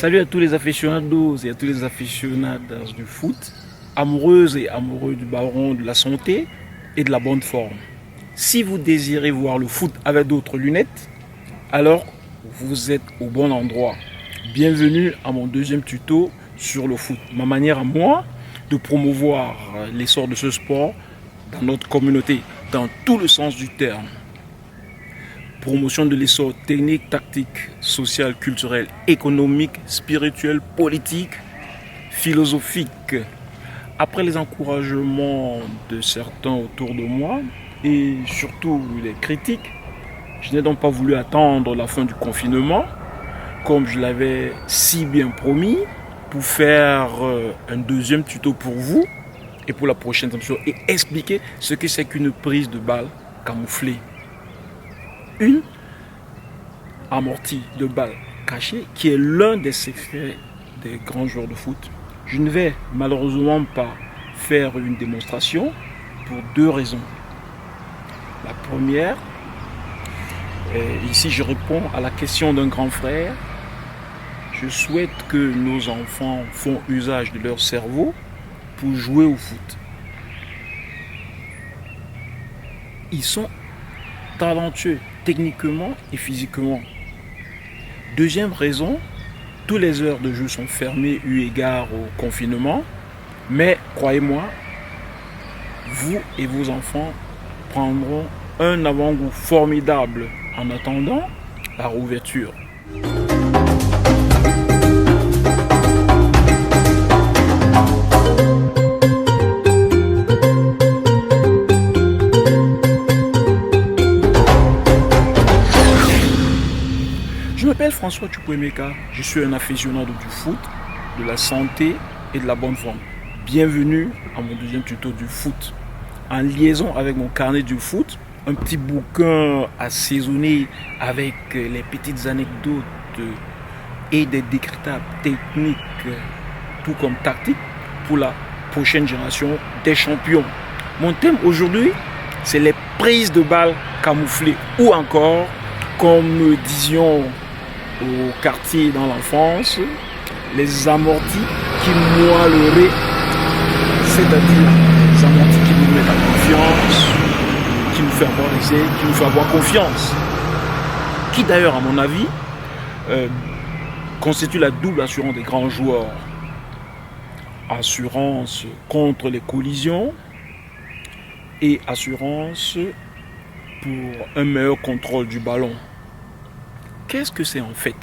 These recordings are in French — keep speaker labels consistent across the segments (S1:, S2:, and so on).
S1: Salut à tous les aficionados et à tous les aficionadas du foot, amoureuses et amoureux du ballon, de la santé et de la bonne forme. Si vous désirez voir le foot avec d'autres lunettes, alors vous êtes au bon endroit. Bienvenue à mon deuxième tuto sur le foot. Ma manière à moi de promouvoir l'essor de ce sport dans notre communauté, dans tout le sens du terme. Promotion de l'essor technique, tactique, social, culturel, économique, spirituel, politique, philosophique. Après les encouragements de certains autour de moi et surtout les critiques, je n'ai donc pas voulu attendre la fin du confinement, comme je l'avais si bien promis, pour faire un deuxième tuto pour vous et pour la prochaine émission et expliquer ce que c'est qu'une prise de balle camouflée. Une amortie de balle cachée qui est l'un des secrets des grands joueurs de foot. Je ne vais malheureusement pas faire une démonstration pour deux raisons. La première, ici je réponds à la question d'un grand frère. Je souhaite que nos enfants font usage de leur cerveau pour jouer au foot. Ils sont talentueux techniquement et physiquement. Deuxième raison, toutes les heures de jeu sont fermées eu égard au confinement, mais croyez-moi, vous et vos enfants prendront un avant-goût formidable en attendant la réouverture. Je m'appelle François Chukwuemeka, je suis un aficionado du foot, de la santé et de la bonne forme. Bienvenue à mon deuxième tuto du foot. En liaison avec mon carnet du foot, un petit bouquin assaisonné avec les petites anecdotes et des décryptages techniques, tout comme tactiques, pour la prochaine génération des champions. Mon thème aujourd'hui, c'est les prises de balles camouflées ou encore, comme nous disions au quartier dans l'enfance, les amortis qui moelleraient, c'est-à-dire les amortis qui nous mettent en confiance, qui nous font avoir les ailes, qui nous font avoir confiance, qui d'ailleurs à mon avis constitue la double assurance des grands joueurs. Assurance contre les collisions et assurance pour un meilleur contrôle du ballon. Qu'est-ce que c'est en fait?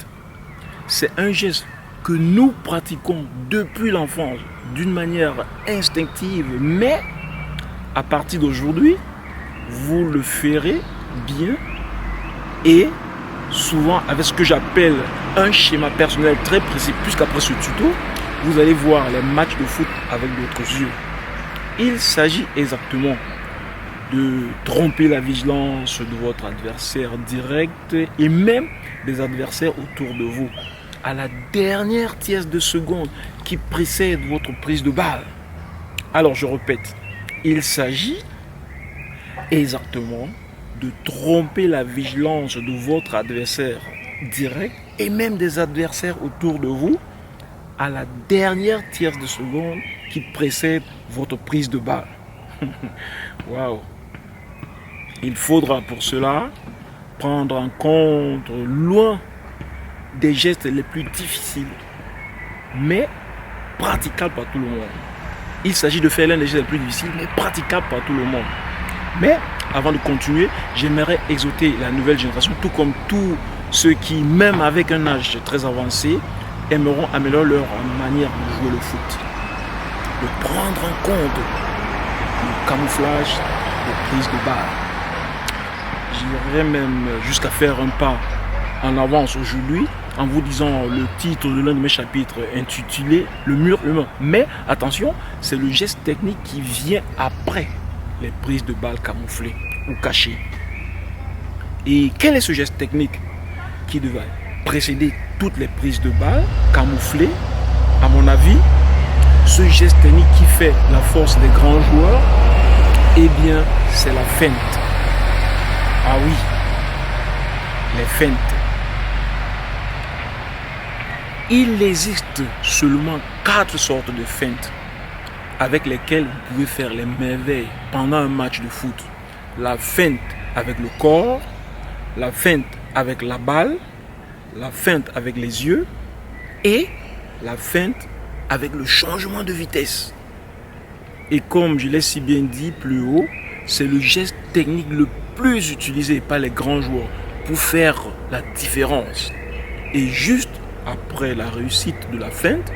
S1: C'est un geste que nous pratiquons depuis l'enfance d'une manière instinctive, mais à partir d'aujourd'hui, vous le ferez bien et souvent avec ce que j'appelle un schéma personnel très précis, puisqu'après ce tuto, vous allez voir les matchs de foot avec d'autres yeux. Il s'agit exactement de tromper la vigilance de votre adversaire direct et même des adversaires autour de vous à la dernière tierce de seconde qui précède votre prise de balle. Alors je répète, il s'agit exactement de tromper la vigilance de votre adversaire direct et même des adversaires autour de vous à la dernière tierce de seconde qui précède votre prise de balle. Waouh! Il faudra pour cela prendre en compte loin des gestes les plus difficiles, mais praticables par tout le monde. Il s'agit de faire l'un des gestes les plus difficiles, mais praticables par tout le monde. Mais avant de continuer, j'aimerais exhorter la nouvelle génération, tout comme tous ceux qui, même avec un âge très avancé, aimeront améliorer leur manière de jouer le foot. De prendre en compte le camouflage des prises de balle. J'irais même jusqu'à faire un pas en avance aujourd'hui en vous disant le titre de l'un de mes chapitres intitulé Le mur humain. Mais attention, c'est le geste technique qui vient après les prises de balles camouflées ou cachées. Et quel est ce geste technique qui devrait précéder toutes les prises de balles camouflées? À mon avis, ce geste technique qui fait la force des grands joueurs, eh bien, c'est la feinte. Ah oui, les feintes. Il existe seulement 4 sortes de feintes avec lesquelles vous pouvez faire les merveilles pendant un match de foot. La feinte avec le corps, la feinte avec la balle, la feinte avec les yeux et la feinte avec le changement de vitesse. Et comme je l'ai si bien dit plus haut, c'est le geste technique le plus utilisé par les grands joueurs pour faire la différence. Et juste après la réussite de la feinte,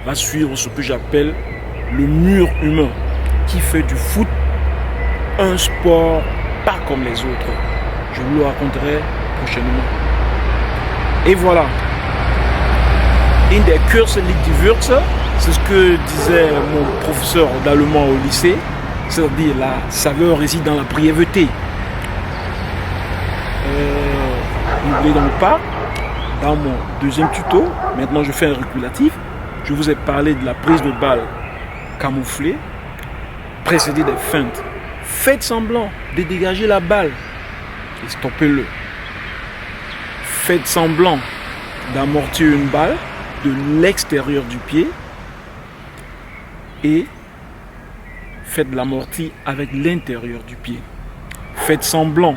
S1: va suivre ce que j'appelle le mur humain qui fait du foot un sport pas comme les autres. Je vous le raconterai prochainement. Et voilà. In der Kürze liegt die Würze. C'est ce que disait mon professeur d'allemand au lycée. C'est-à-dire la saveur réside dans la brièveté. N'oubliez donc pas, dans mon deuxième tuto, maintenant je fais un reculatif, je vous ai parlé de la prise de balle camouflée, précédée des feintes. Faites semblant de dégager la balle et stoppez-le. Faites semblant d'amortir une balle de l'extérieur du pied et faites l'amorti avec l'intérieur du pied. Faites semblant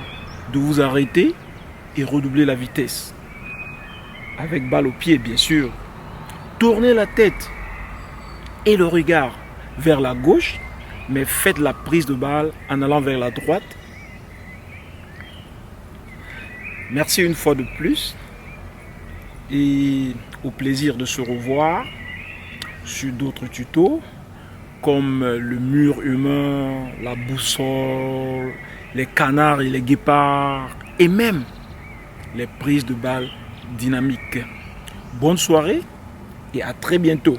S1: de vous arrêter et redoubler la vitesse. Avec balle au pied, bien sûr. Tournez la tête et le regard vers la gauche, mais faites la prise de balle en allant vers la droite. Merci une fois de plus et au plaisir de se revoir sur d'autres tutos comme le mur humain, la boussole, les canards et les guépards et même les prises de balles dynamiques. Bonne soirée et à très bientôt.